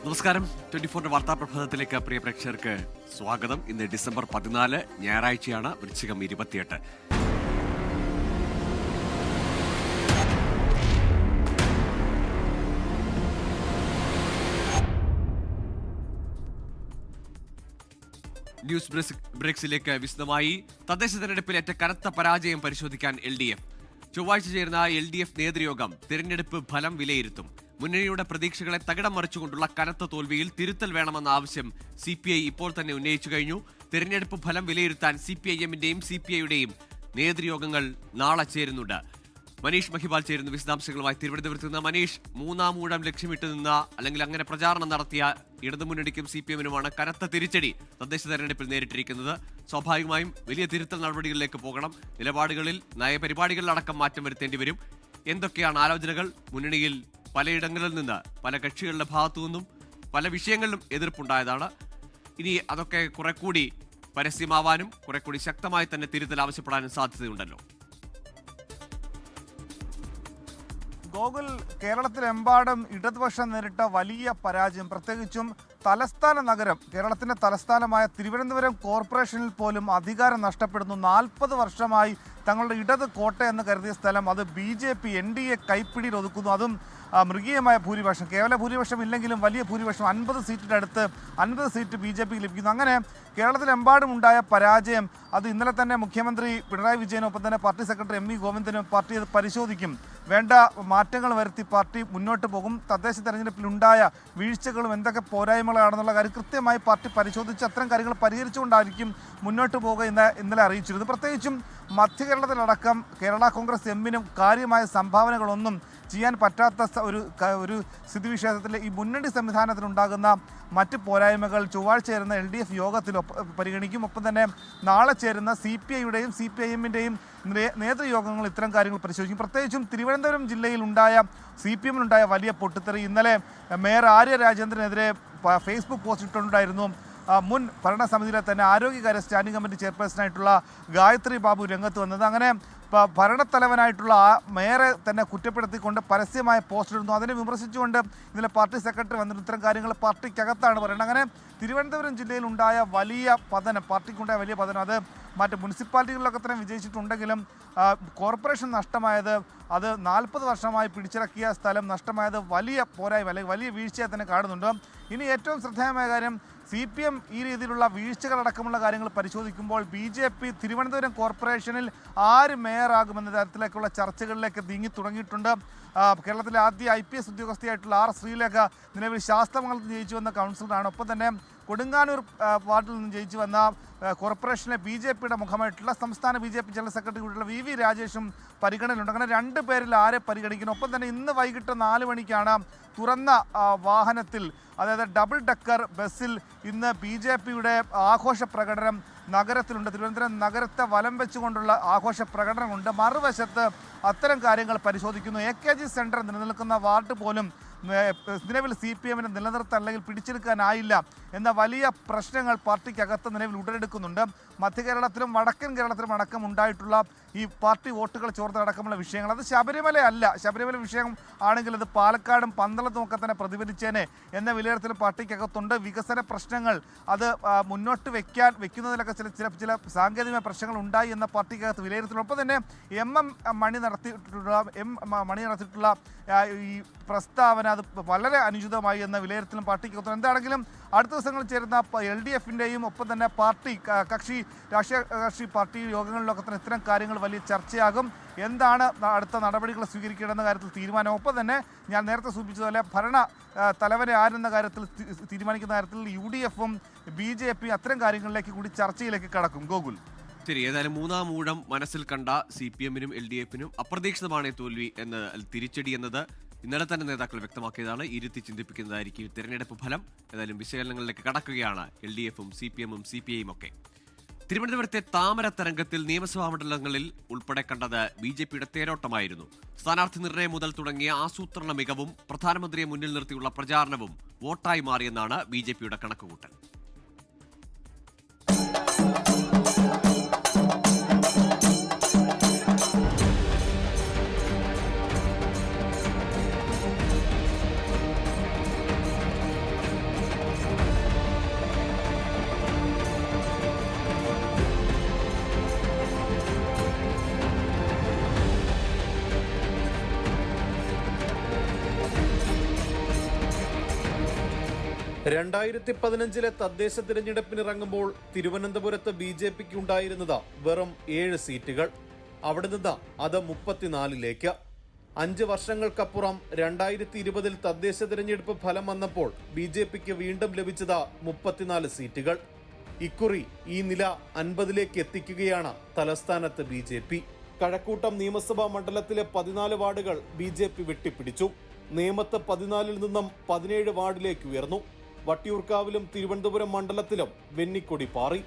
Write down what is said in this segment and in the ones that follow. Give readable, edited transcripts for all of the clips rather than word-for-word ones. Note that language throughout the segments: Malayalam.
നമസ്കാരം. 24 വാർത്താ പ്രഭാതത്തിലേക്ക് പ്രിയ പ്രേക്ഷകർക്ക് സ്വാഗതം. ഇന്ന് ഡിസംബർ 14 ഞായറാഴ്ചയാണ്. വൃശ്ചികം 28. ന്യൂസ് ബ്രേക്സിലേക്ക് വിശദമായി. തദ്ദേശ തെരഞ്ഞെടുപ്പിലേറ്റ കനത്ത പരാജയം പരിശോധിക്കാൻ LDF. ചൊവ്വാഴ്ച ചേർന്ന LDF നേതൃയോഗം തിരഞ്ഞെടുപ്പ് ഫലം വിലയിരുത്തും. മുന്നണിയുടെ പ്രതീക്ഷകളെ തകിടം മറിച്ചുകൊണ്ടുള്ള കനത്ത തോൽവിയിൽ തിരുത്തൽ വേണമെന്ന ആവശ്യം CPI ഇപ്പോൾ തന്നെ ഉന്നയിച്ചു കഴിഞ്ഞു. തിരഞ്ഞെടുപ്പ് ഫലം വിലയിരുത്താൻ CPIM-ന്റെയും CPI-യുടെയും നേതൃയോഗങ്ങൾ നാളെ ചേരുന്നുണ്ട്. മനീഷ് മഹിപാൽ ചേരുന്നു വിശദാംശങ്ങളുമായി തിരുവനന്തപുരത്ത് നിന്ന്. മനീഷ്, മൂന്നാം ഊഴം ലക്ഷ്യമിട്ട് നിന്ന അല്ലെങ്കിൽ അങ്ങനെ പ്രചാരണം നടത്തിയ ഇടതുമുന്നണിക്കും CPM-നുമാണ് കനത്ത തിരിച്ചടി തദ്ദേശ തെരഞ്ഞെടുപ്പിൽ നേരിട്ടിരിക്കുന്നത്. സ്വാഭാവികമായും വലിയ തിരുത്തൽ നടപടികളിലേക്ക് പോകണം. നിലപാടുകളിൽ നയപരിപാടികളിലടക്കം മാറ്റം വരുത്തേണ്ടി വരും. എന്തൊക്കെയാണ് ആലോചനകൾ? മുന്നണിയിൽ പലയിടങ്ങളിൽ നിന്ന് പല കക്ഷികളുടെ ഭാഗത്തു നിന്നും പല വിഷയങ്ങളിലും എതിർപ്പുണ്ടായതാണ്. ഇനി അതൊക്കെ കുറെ കൂടി പരസ്യമാവാനും കുറെ കൂടി ശക്തമായി തന്നെ തിരുത്തൽ ആവശ്യപ്പെടാനും സാധ്യതയുണ്ടല്ലോ. ഗോകുൽ, കേരളത്തിലെമ്പാടും ഇടതുപക്ഷം നേരിട്ട വലിയ പരാജയം, പ്രത്യേകിച്ചും തലസ്ഥാന നഗരം, കേരളത്തിൻ്റെ തലസ്ഥാനമായ തിരുവനന്തപുരം കോർപ്പറേഷനിൽ പോലും അധികാരം നഷ്ടപ്പെടുന്നു. 40 വർഷമായി തങ്ങളുടെ ഇടത് കോട്ട എന്ന് കരുതിയ സ്ഥലം അത് BJP NDA കൈപ്പിടിയിൽ ഒതുക്കുന്നു. അതും മൃഗീയമായ ഭൂരിപക്ഷം, കേവല ഭൂരിപക്ഷം ഇല്ലെങ്കിലും വലിയ ഭൂരിപക്ഷം, 50 സീറ്റിൻ്റെ അടുത്ത് 50 സീറ്റ് BJPക്ക് ലഭിക്കുന്നു. അങ്ങനെ കേരളത്തിലെമ്പാടും ഉണ്ടായ പരാജയം അത് ഇന്നലെ തന്നെ മുഖ്യമന്ത്രി പിണറായി വിജയനൊപ്പം തന്നെ പാർട്ടി സെക്രട്ടറി MV ഗോവിന്ദനും പാർട്ടി അത് പരിശോധിക്കും. വേണ്ട മാറ്റങ്ങൾ വരുത്തി പാർട്ടി മുന്നോട്ട് പോകും. തദ്ദേശ തെരഞ്ഞെടുപ്പിലുണ്ടായ വീഴ്ചകളും എന്തൊക്കെ പോരായ്മകളാണെന്നുള്ള കാര്യം കൃത്യമായി പാർട്ടി പരിശോധിച്ച് അത്തരം കാര്യങ്ങൾ പരിഹരിച്ചുകൊണ്ടായിരിക്കും മുന്നോട്ട് പോകുക എന്ന് ഇന്നലെ അറിയിച്ചിരുന്നു. പ്രത്യേകിച്ചും മധ്യ കേരളത്തിലടക്കം കേരള കോൺഗ്രസ് എമ്മിനും കാര്യമായ സംഭാവനകളൊന്നും ചെയ്യാൻ പറ്റാത്ത ഒരു സ്ഥിതിവിശേഷത്തിൽ ഈ മുന്നണി സംവിധാനത്തിലുണ്ടാകുന്ന മറ്റ് പോരായ്മകൾ ചൊവ്വാഴ്ച ചേരുന്ന LDF യോഗത്തിൽ പരിഗണിക്കും. ഒപ്പം തന്നെ നാളെ ചേരുന്ന CPI-യുടെയും CPIM-ന്റെയും നേതൃയോഗങ്ങൾ ഇത്തരം കാര്യങ്ങൾ പരിശോധിക്കും. പ്രത്യേകിച്ചും തിരുവനന്തപുരം ജില്ലയിൽ CPM-നുണ്ടായ വലിയ പൊട്ടിത്തെറി, ഇന്നലെ മേയർ ആര്യ രാജേന്ദ്രനെതിരെ ഫേസ്ബുക്ക് പോസ്റ്റ് ഇട്ടുണ്ടായിരുന്നു. മുൻ ഭരണസമിതിയിലെ തന്നെ ആരോഗ്യകാര്യ സ്റ്റാൻഡിംഗ് കമ്മിറ്റി ചെയർപേഴ്സണായിട്ടുള്ള ഗായത്രി ബാബു രംഗത്ത് വന്നത്. അങ്ങനെ ഭരണത്തലവനായിട്ടുള്ള മേയറെ തന്നെ കുറ്റപ്പെടുത്തിക്കൊണ്ട് പരസ്യമായ പോസ്റ്റ് ഇടുന്നു. അതിനെ വിമർശിച്ചുകൊണ്ട് ഇന്നലെ പാർട്ടി സെക്രട്ടറി വന്നിട്ട് ഇത്തരം കാര്യങ്ങൾ പാർട്ടിക്കകത്താണ് പറയുന്നത്. അങ്ങനെ തിരുവനന്തപുരം ജില്ലയിൽ ഉണ്ടായ വലിയ പതനം, പാർട്ടിക്കുണ്ടായ വലിയ പതനം, അത് മറ്റ് മുനിസിപ്പാലിറ്റികളിലൊക്കെ തന്നെ വിജയിച്ചിട്ടുണ്ടെങ്കിലും കോർപ്പറേഷൻ നഷ്ടമായത്, അത് 40 വർഷമായി പിടിച്ചിറക്കിയ സ്ഥലം നഷ്ടമായത് വലിയ പോരായ്മ അല്ലെങ്കിൽ വലിയ വീഴ്ചയായി തന്നെ കാണുന്നുണ്ട്. ഇനി ഏറ്റവും ശ്രദ്ധേയമായ കാര്യം, CPM ഈ രീതിയിലുള്ള വീഴ്ചകളടക്കമുള്ള കാര്യങ്ങൾ പരിശോധിക്കുമ്പോൾ BJP തിരുവനന്തപുരം കോർപ്പറേഷനിൽ ആര് മേയറാകുമെന്ന തരത്തിലേക്കുള്ള ചർച്ചകളിലേക്ക് നീങ്ങി തുടങ്ങിയിട്ടുണ്ട്. കേരളത്തിലെ ആദ്യ IPS ഉദ്യോഗസ്ഥയായിട്ടുള്ള R ശ്രീലേഖ നിലവിൽ ശാസ്ത്രമംഗലത്ത് ജയിച്ചു വന്ന കൗൺസിലറാണ്. ഒപ്പം തന്നെ കൊടുങ്ങാനൂർ വാർഡിൽ നിന്ന് ജയിച്ചു വന്ന കോർപ്പറേഷനിലെ BJPയുടെ മുഖമായിട്ടുള്ള സംസ്ഥാന BJP ജനറൽ സെക്രട്ടറി കൂടിയുള്ള VV രാജേഷും പരിഗണനയിലുണ്ട്. അങ്ങനെ 2 പേരിൽ ആരെ പരിഗണിക്കുന്നു? ഒപ്പം തന്നെ ഇന്ന് വൈകിട്ട് 4 മണിക്കാണ് തുറന്ന വാഹനത്തിൽ, അതായത് ഡബിൾ ഡക്കർ ബസ്സിൽ ഇന്ന് BJPയുടെ ആഘോഷ പ്രകടനം നഗരത്തിലുണ്ട്. തിരുവനന്തപുരം നഗരത്തെ വലം വെച്ചുകൊണ്ടുള്ള ആഘോഷ പ്രകടനമുണ്ട്. മറുവശത്ത് അത്തരം കാര്യങ്ങൾ പരിശോധിക്കുന്നു. AKG സെൻറ്റർ നിലനിൽക്കുന്ന വാർഡ് പോലും നിലവിൽ CPM-നെ നിലനിർത്താൻ അല്ലെങ്കിൽ പിടിച്ചെടുക്കാനായില്ല എന്ന വലിയ പ്രശ്നങ്ങൾ പാർട്ടിക്കകത്ത് നിലവിൽ ഉടലെടുക്കുന്നുണ്ട്. മധ്യ കേരളത്തിലും വടക്കൻ കേരളത്തിലും അടക്കം ഉണ്ടായിട്ടുള്ള ഈ പാർട്ടി വോട്ടുകൾ ചോർത്തടക്കമുള്ള വിഷയങ്ങൾ, അത് ശബരിമല വിഷയം ആണെങ്കിൽ അത് പാലക്കാടും പന്തളത്തും ഒക്കെ തന്നെ പ്രതിഫലിച്ചേനെ എന്ന വിലയിരുത്തൽ പാർട്ടിക്കകത്തുണ്ട്. വികസന പ്രശ്നങ്ങൾ അത് മുന്നോട്ട് വെക്കുന്നതിലൊക്കെ ചില സാങ്കേതിക പ്രശ്നങ്ങൾ ഉണ്ടായി എന്ന പാർട്ടിക്കകത്ത് വിലയിരുത്തൽ. ഒപ്പം തന്നെ മണി നടത്തിയിട്ടുള്ള ഈ പ്രസ്താവന അത് വളരെ അനുചിതമായി എന്ന വിലയിരുത്തലും പാർട്ടിക്കകത്തുണ്ട്. എന്താണെങ്കിലും അടുത്ത ദിവസങ്ങളിൽ ചേരുന്ന LDF-ന്റെയും ഒപ്പം തന്നെ രാഷ്ട്രീയ കക്ഷി പാർട്ടി യോഗങ്ങളിലൊക്കെ തന്നെ ഇത്തരം കാര്യങ്ങൾ വലിയ ചർച്ചയാകും. എന്താണ് അടുത്ത നടപടികൾ സ്വീകരിക്കേണ്ടെന്ന കാര്യത്തിൽ തീരുമാനം. ഒപ്പം തന്നെ ഞാൻ നേരത്തെ സൂചിപ്പിച്ചതുപോലെ ഭരണ തലവനെ ആരെന്ന കാര്യത്തിൽ തീരുമാനിക്കുന്ന കാര്യത്തിൽ UDF-ഉം BJP അത്തരം കാര്യങ്ങളിലേക്ക് കൂടി ചർച്ചയിലേക്ക് കടക്കും. ഗോകുൽ, ശരി. ഏതായാലും മൂന്നാം ഊഴം മനസ്സിൽ കണ്ട CPM-നും LDF-നും അപ്രതീക്ഷിതമാണ് തോൽവി എന്ന് തിരിച്ചടി എന്നത് ഇന്നലെ തന്നെ നേതാക്കൾ വ്യക്തമാക്കിയതാണ്. ഇരുത്തി ചിന്തിപ്പിക്കുന്നതായിരിക്കും തെരഞ്ഞെടുപ്പ് ഫലം. ഏതായാലും വിശകലനങ്ങളിലേക്ക് കടക്കുകയാണ് LDF-ഉം CPM-ഉം CPI-യും ഒക്കെ. തിരുവനന്തപുരത്തെ താമര തരംഗത്തിൽ നിയമസഭാ മണ്ഡലങ്ങളിൽ ഉൾപ്പെടെ കണ്ടത് BJPയുടെ തേരോട്ടമായിരുന്നു. സ്ഥാനാർത്ഥി നിർണയം മുതൽ തുടങ്ങിയ ആസൂത്രണ മികവും പ്രധാനമന്ത്രിയെ മുന്നിൽ നിർത്തിയുള്ള പ്രചാരണവും വോട്ടായി മാറിയെന്നാണ് BJPയുടെ കണക്കുകൂട്ടൽ. 2015 തദ്ദേശ തിരഞ്ഞെടുപ്പിനിറങ്ങുമ്പോൾ തിരുവനന്തപുരത്ത് BJPക്ക് ഉണ്ടായിരുന്നത് വെറും 7 സീറ്റുകൾ. അവിടെ നിന്ന് അത് 34ലേക്ക്. 5 വർഷങ്ങൾക്കപ്പുറം 2020 തദ്ദേശ തിരഞ്ഞെടുപ്പ് ഫലം വന്നപ്പോൾ BJPക്ക് വീണ്ടും ലഭിച്ചത് 34 സീറ്റുകൾ. ഇക്കുറി ഈ നില 50ലേക്ക് എത്തിക്കുകയാണ് തലസ്ഥാനത്ത് BJP. കഴക്കൂട്ടം നിയമസഭാ മണ്ഡലത്തിലെ 14 വാർഡുകൾ BJP വെട്ടിപ്പിടിച്ചു. നേമത്ത് 14-ൽ നിന്നും 17 വാർഡിലേക്ക് ഉയർന്നു. വട്ടിയൂർക്കാവിലും തിരുവനന്തപുരം മണ്ഡലത്തിലും വെന്നിക്കൊടി പാറി.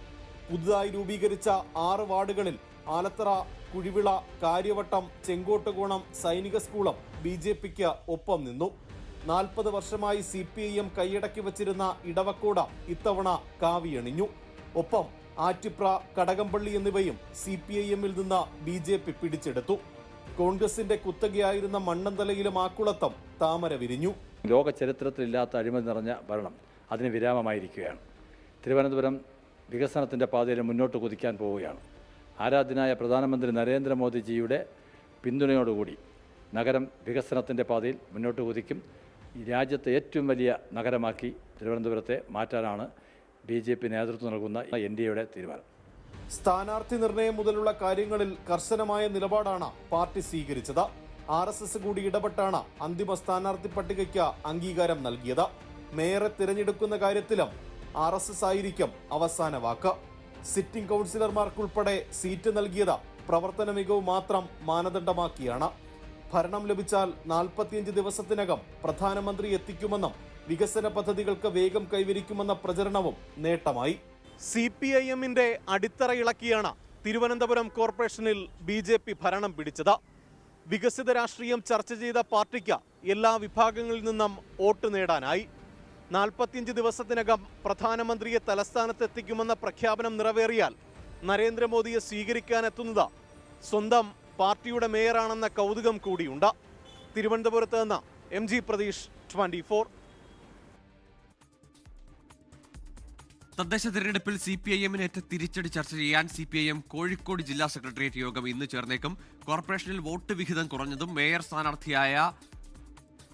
പുതുതായി രൂപീകരിച്ച 6 വാർഡുകളിൽ ആലത്തറ, കുഴിവിള, കാര്യവട്ടം, ചെങ്കോട്ടുകോണം, സൈനിക സ്കൂളും BJPക്ക് ഒപ്പം നിന്നു. 40 വർഷമായി CPIM കൈയടക്കി വച്ചിരുന്ന ഇടവക്കോട് ഇത്തവണ കാവിയണിഞ്ഞു. ഒപ്പം ആറ്റിപ്ര, കടകംപള്ളി എന്നിവയും CPIM-ൽ നിന്ന് BJP പിടിച്ചെടുത്തു. കോൺഗ്രസിന്റെ കുത്തകയായിരുന്ന മണ്ണന്തലയിലും ആക്കുളത്തും താമര വിരിഞ്ഞു. ലോക ചരിത്രത്തിലില്ലാത്ത അഴിമതി നിറഞ്ഞ ഭരണം അതിന് വിരാമമായിരിക്കുകയാണ്. തിരുവനന്തപുരം വികസനത്തിൻ്റെ പാതയിൽ മുന്നോട്ട് കുതിക്കാൻ പോവുകയാണ്. ആരാധ്യനായ പ്രധാനമന്ത്രി നരേന്ദ്രമോദിജിയുടെ പിന്തുണയോടുകൂടി നഗരം വികസനത്തിൻ്റെ പാതയിൽ മുന്നോട്ട് കുതിക്കും. ഈ രാജ്യത്തെ ഏറ്റവും വലിയ നഗരമാക്കി തിരുവനന്തപുരത്തെ മാറ്റാനാണ് BJP നേതൃത്വം നൽകുന്ന NDAയുടെ തീരുമാനം. സ്ഥാനാർത്ഥി നിർണയം മുതലുള്ള കാര്യങ്ങളിൽ കർശനമായ നിലപാടാണ് പാർട്ടി സ്വീകരിച്ചത്. RSS കൂടി ഇടപെട്ടാണ് അന്തിമ സ്ഥാനാർത്ഥി പട്ടികയ്ക്ക് അംഗീകാരം നൽകിയത്. മേയറെ തിരഞ്ഞെടുക്കുന്ന കാര്യത്തിലും RSS ആയിരിക്കും അവസാന വാക്ക്. സിറ്റിംഗ് കൗൺസിലർമാർക്കുൾപ്പെടെ സീറ്റ് നൽകിയത് പ്രവർത്തന മികവ് മാത്രം മാനദണ്ഡമാക്കിയാണ്. ഭരണം ലഭിച്ചാൽ 45 ദിവസത്തിനകം പ്രധാനമന്ത്രി എത്തിക്കുമെന്നും വികസന പദ്ധതികൾക്ക് വേഗം കൈവരിക്കുമെന്ന പ്രചരണവും നേട്ടമായി. CPIM-ന്റെ അടിത്തറ ഇളക്കിയാണ് തിരുവനന്തപുരം കോർപ്പറേഷനിൽ BJP ഭരണം പിടിച്ചത്. വികസിത രാഷ്ട്രീയം ചർച്ച ചെയ്ത പാർട്ടിക്ക് എല്ലാ വിഭാഗങ്ങളിൽ നിന്നും വോട്ട് നേടാനായി. 45 ദിവസത്തിനകം പ്രധാനമന്ത്രിയെ തലസ്ഥാനത്തെത്തിക്കുമെന്ന പ്രഖ്യാപനം നിറവേറിയാൽ നരേന്ദ്രമോദിയെ സ്വീകരിക്കാനെത്തുന്നത് സ്വന്തം പാർട്ടിയുടെ മേയറാണെന്ന കൗതുകം കൂടിയുണ്ട്. തിരുവനന്തപുരത്ത് നിന്ന് MG പ്രതീഷ്, 24. തദ്ദേശ തിരഞ്ഞെടുപ്പിൽ CPIM-നേറ്റ തിരിച്ചടി ചർച്ച ചെയ്യാൻ CPIM കോഴിക്കോട് ജില്ലാ സെക്രട്ടേറിയറ്റ് യോഗം ഇന്ന് ചേർന്നേക്കും. കോർപ്പറേഷനിൽ വോട്ട് വിഹിതം കുറഞ്ഞതും മേയർ സ്ഥാനാർത്ഥിയായ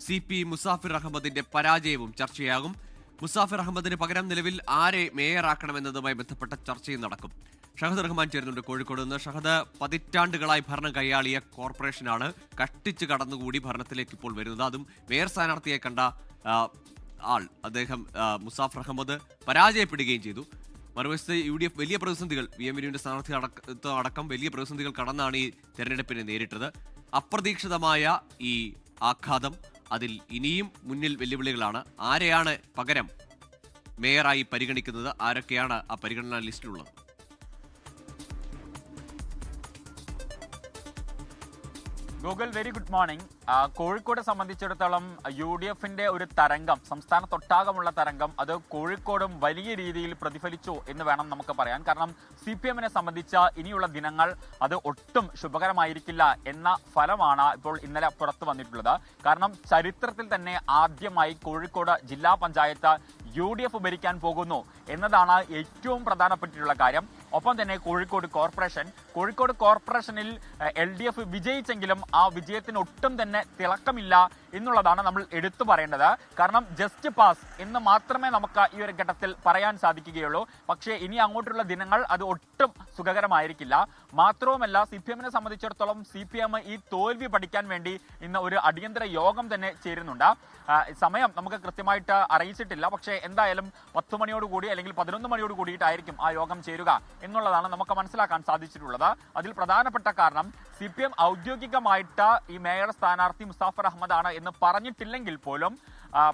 CP മുസാഫിർ അഹമ്മദിന്റെ പരാജയവും ചർച്ചയാകും. മുസാഫിർ അഹമ്മദിന് പകരം നിലവിൽ ആരെ മേയറാക്കണമെന്നതുമായി ബന്ധപ്പെട്ട ചർച്ചയും നടക്കും. ഷഹദ് റഹ്മാൻ ചേരുന്നുണ്ട് കോഴിക്കോട് നിന്ന്. ഷഹദ്, പതിറ്റാണ്ടുകളായി ഭരണം കൈയാളിയ കോർപ്പറേഷനാണ് കഷ്ടിച്ച് കടന്നുകൂടി ഭരണത്തിലേക്ക് ഇപ്പോൾ വരുന്നത്. അതും മേയർ സ്ഥാനാർത്ഥിയെ കണ്ട ആൾ, അദ്ദേഹം മുസാഫിർ അഹമ്മദ് പരാജയപ്പെടുകയും ചെയ്തു. മറുവശത്ത് UDF വലിയ പ്രതിസന്ധികൾ, VM വിനുവിന്റെ സ്ഥാനാർത്ഥി അടക്കം വലിയ പ്രതിസന്ധികൾ കടന്നാണ് ഈ തെരഞ്ഞെടുപ്പിനെ നേരിട്ടത്. അപ്രതീക്ഷിതമായ ഈ ആഘാതം, അതിൽ ഇനിയും മുന്നിൽ വെല്ലുവിളികളാണ്. ആരെയാണ് പകരം മേയറായി പരിഗണിക്കുന്നത്? ആരൊക്കെയാണ് ആ പരിഗണനാ ലിസ്റ്റിലുള്ളത്? Google, very good morning. Kozhikode സംബന്ധിച്ചിടത്തോളം UDF-ന്റെ ഒരു തരംഗം, സംസ്ഥാനത്തൊട്ടാകമുള്ള തരംഗം, അത് കോഴിക്കോടും വലിയ രീതിയിൽ പ്രതിഫലിച്ചു എന്ന് വേണം നമുക്ക് പറയാൻ. കാരണം CPM-നെ സംബന്ധിച്ച ഇനിയുള്ള ദിനങ്ങൾ അത് ഒട്ടും ശുഭകരമായിരിക്കില്ല എന്ന ഫലമാണ് ഇപ്പോൾ ഇന്നലെ പുറത്തു വന്നിട്ടുള്ളത്. കാരണം ചരിത്രത്തിൽ തന്നെ ആദ്യമായി കോഴിക്കോട് ജില്ലാ പഞ്ചായത്ത് UDF ഭരിക്കാൻ പോകുന്നു എന്നതാണ് ഏറ്റവും പ്രധാനപ്പെട്ടിട്ടുള്ള കാര്യം. ഒപ്പം തന്നെ കോഴിക്കോട് കോർപ്പറേഷനിൽ LDF വിജയിച്ചെങ്കിലും ആ വിജയത്തിന് ഒട്ടും തന്നെ തിളക്കമില്ല എന്നുള്ളതാണ് നമ്മൾ എടുത്തു പറയേണ്ടത്. കാരണം ജസ്റ്റ് പാസ് എന്ന് മാത്രമേ നമുക്ക് ഈ ഒരു ഘട്ടത്തിൽ പറയാൻ സാധിക്കുകയുള്ളൂ. പക്ഷേ ഇനി അങ്ങോട്ടുള്ള ദിനങ്ങൾ അത് ഒട്ടും സുഖകരമായിരിക്കില്ല. മാത്രവുമല്ല, CPM-നെ സംബന്ധിച്ചിടത്തോളം CPM ഈ തോൽവി പഠിക്കാൻ വേണ്ടി ഇന്ന് ഒരു അടിയന്തര യോഗം തന്നെ ചേരുന്നുണ്ട്. സമയം നമുക്ക് കൃത്യമായിട്ട് അറിയിച്ചിട്ടില്ല. പക്ഷേ എന്തായാലും 10 മണിയോടുകൂടി അല്ലെങ്കിൽ 11 മണിയോട് കൂടിയിട്ടായിരിക്കും ആ യോഗം ചേരുക എന്നുള്ളതാണ് നമുക്ക് മനസ്സിലാക്കാൻ സാധിച്ചിട്ടുള്ളത്. അതിൽ പ്രധാനപ്പെട്ട കാരണം CPM ഔദ്യോഗികമായിട്ട് ഈ മേയർ സ്ഥാനാർത്ഥി മുസാഫിർ അഹമ്മദാണ് എന്ന് പറഞ്ഞിട്ടില്ലെങ്കിൽ പോലും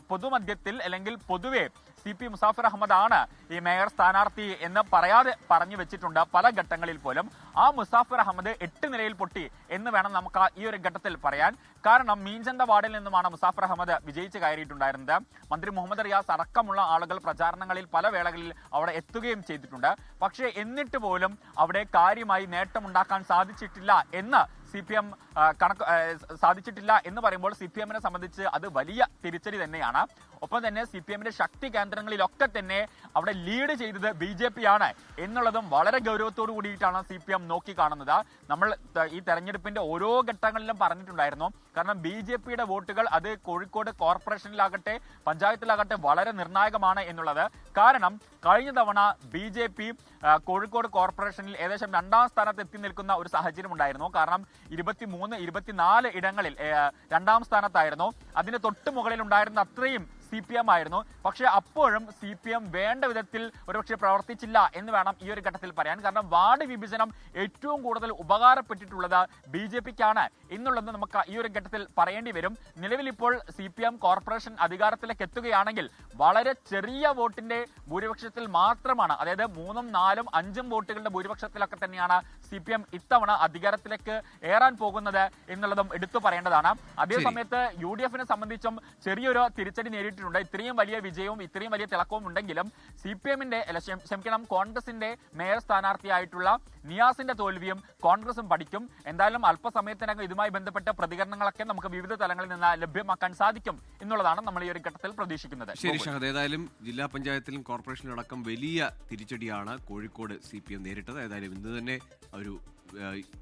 പൊതുമധ്യത്തിൽ അല്ലെങ്കിൽ പൊതുവെ CP മുസാഫിർ അഹമ്മദ് ആണ് ഈ മേയർ സ്ഥാനാർത്ഥി എന്ന് പറയാതെ പറഞ്ഞു വെച്ചിട്ടുണ്ട് പല ഘട്ടങ്ങളിൽ പോലും. ആ മുസാഫിർ അഹമ്മദ് 8 നിലയിൽ പൊട്ടി എന്ന് വേണം നമുക്ക് ഈ ഒരു ഘട്ടത്തിൽ പറയാൻ. കാരണം മീഞ്ചന്ത വാർഡിൽ നിന്നുമാണ് മുസാഫിർ അഹമ്മദ് വിജയിച്ച് കയറിയിട്ടുണ്ടായിരുന്നത്. മന്ത്രി മുഹമ്മദ് റിയാസ് അടക്കമുള്ള ആളുകൾ പ്രചാരണങ്ങളിൽ പല വേളകളിൽ അവിടെ എത്തുകയും ചെയ്തിട്ടുണ്ട്. പക്ഷേ എന്നിട്ട് പോലും അവിടെ കാര്യമായി നേട്ടമുണ്ടാക്കാൻ സാധിച്ചിട്ടില്ല എന്ന് CPM സാധിച്ചിട്ടില്ല എന്ന് പറയുമ്പോൾ CPM-നെ സംബന്ധിച്ച് അത് വലിയ തിരിച്ചടി തന്നെയാണ്. ഒപ്പം തന്നെ CPM-ന്റെ ശക്തി കേന്ദ്രങ്ങളിലൊക്കെ തന്നെ അവിടെ ലീഡ് ചെയ്തത് BJP ആണ് എന്നുള്ളതും വളരെ ഗൗരവത്തോടു കൂടിയിട്ടാണ് CPM നോക്കിക്കാണുന്നത്. നമ്മൾ ഈ തെരഞ്ഞെടുപ്പിന്റെ ഓരോ ഘട്ടങ്ങളിലും പറഞ്ഞിട്ടുണ്ടായിരുന്നു. കാരണം BJP-യുടെ വോട്ടുകൾ അത് കോഴിക്കോട് കോർപ്പറേഷനിലാകട്ടെ പഞ്ചായത്തിലാകട്ടെ വളരെ നിർണായകമാണ് എന്നുള്ളത്. കാരണം കഴിഞ്ഞ തവണ BJP കോഴിക്കോട് കോർപ്പറേഷനിൽ ഏകദേശം 2ാം സ്ഥാനത്ത് എത്തി നിൽക്കുന്ന ഒരു സാഹചര്യം ഉണ്ടായിരുന്നു. കാരണം 23-24 ഇടങ്ങളിൽ 2ാം സ്ഥാനത്തായിരുന്നു. അതിന് തൊട്ട് മുകളിൽ ഉണ്ടായിരുന്ന അത്രയും CPM ആയിരുന്നു. പക്ഷേ അപ്പോഴും CPM വേണ്ട വിധത്തിൽ ഒരുപക്ഷെ പ്രവർത്തിച്ചില്ല എന്ന് വേണം ഈ ഒരു ഘട്ടത്തിൽ പറയാൻ. കാരണം വാർഡ് വിഭജനം ഏറ്റവും കൂടുതൽ ഉപകാരപ്പെട്ടിട്ടുള്ളത് BJP-ക്കാണ് എന്നുള്ളത് നമുക്ക് ഈ ഒരു ഘട്ടത്തിൽ പറയേണ്ടി വരും. നിലവിൽ ഇപ്പോൾ CPM കോർപ്പറേഷൻ അധികാരത്തിലേക്ക് എത്തുകയാണെങ്കിൽ വളരെ ചെറിയ വോട്ടിന്റെ ഭൂരിപക്ഷത്തിൽ മാത്രമാണ്, അതായത് 3, 4, 5 വോട്ടുകളുടെ ഭൂരിപക്ഷത്തിലൊക്കെ തന്നെയാണ് CPM ഇത്തവണ അധികാരത്തിലേക്ക് ഏറാൻ പോകുന്നത് എന്നുള്ളതും എടുത്തു പറയേണ്ടതാണ്. അതേസമയത്ത് UDF-നെ സംബന്ധിച്ചും ചെറിയൊരു തിരിച്ചടി നേരിട്ടിട്ടുണ്ട്. ഇത്രയും വലിയ വിജയവും ഇത്രയും വലിയ തിളക്കവും ഉണ്ടെങ്കിലും CPM-ന്റെ കോൺഗ്രസിന്റെ മേയർ സ്ഥാനാർത്ഥിയായിട്ടുള്ള നിയാസിന്റെ തോൽവിയും കോൺഗ്രസും പഠിക്കും. എന്തായാലും അല്പസമയത്തിനകം ഇതുമായി ബന്ധപ്പെട്ട പ്രതികരണങ്ങളൊക്കെ നമുക്ക് വിവിധ തലങ്ങളിൽ നിന്ന് ലഭ്യമാക്കാൻ സാധിക്കും എന്നുള്ളതാണ് നമ്മൾ ഈ ഒരു ഘട്ടത്തിൽ പ്രതീക്ഷിക്കുന്നത്. ശരി ഷഹദ്, ഏതായാലും ജില്ലാ പഞ്ചായത്തിലും കോർപ്പറേഷനിലും അടക്കം വലിയ തിരിച്ചടിയാണ് കോഴിക്കോട് CPM നേരിട്ടത്. ഏതായാലും ഇന്ന് തന്നെ ഒരു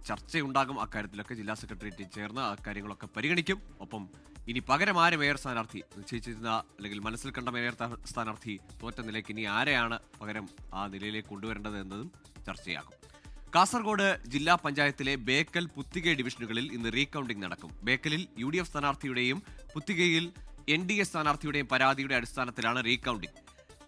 ചർച്ചയുണ്ടാകും അക്കാര്യത്തിലൊക്കെ. ജില്ലാ സെക്രട്ടേറിയറ്റ് ചേർന്ന് അക്കാര്യങ്ങളൊക്കെ പരിഗണിക്കും. ഒപ്പം ഇനി പകരം ആര് മേയർ സ്ഥാനാർത്ഥി നിശ്ചയിച്ചിരുന്ന അല്ലെങ്കിൽ മനസ്സിൽ കണ്ട മേയർ സ്ഥാനാർത്ഥി തോറ്റ നിലയ്ക്ക് ഇനി ആരെയാണ് പകരം ആ നിലയിലേക്ക് കൊണ്ടുവരേണ്ടത് എന്നതും ചർച്ചയാകും. കാസർഗോഡ് ജില്ലാ പഞ്ചായത്തിലെ ബേക്കൽ പുത്തിക ഡിവിഷനുകളിൽ ഇന്ന് റീകൗണ്ടിംഗ് നടക്കും. ബേക്കലിൽ UDF സ്ഥാനാർത്ഥിയുടെയും പുത്തികയിൽ NDA സ്ഥാനാർത്ഥിയുടെയും പരാതിയുടെ അടിസ്ഥാനത്തിലാണ് recounting.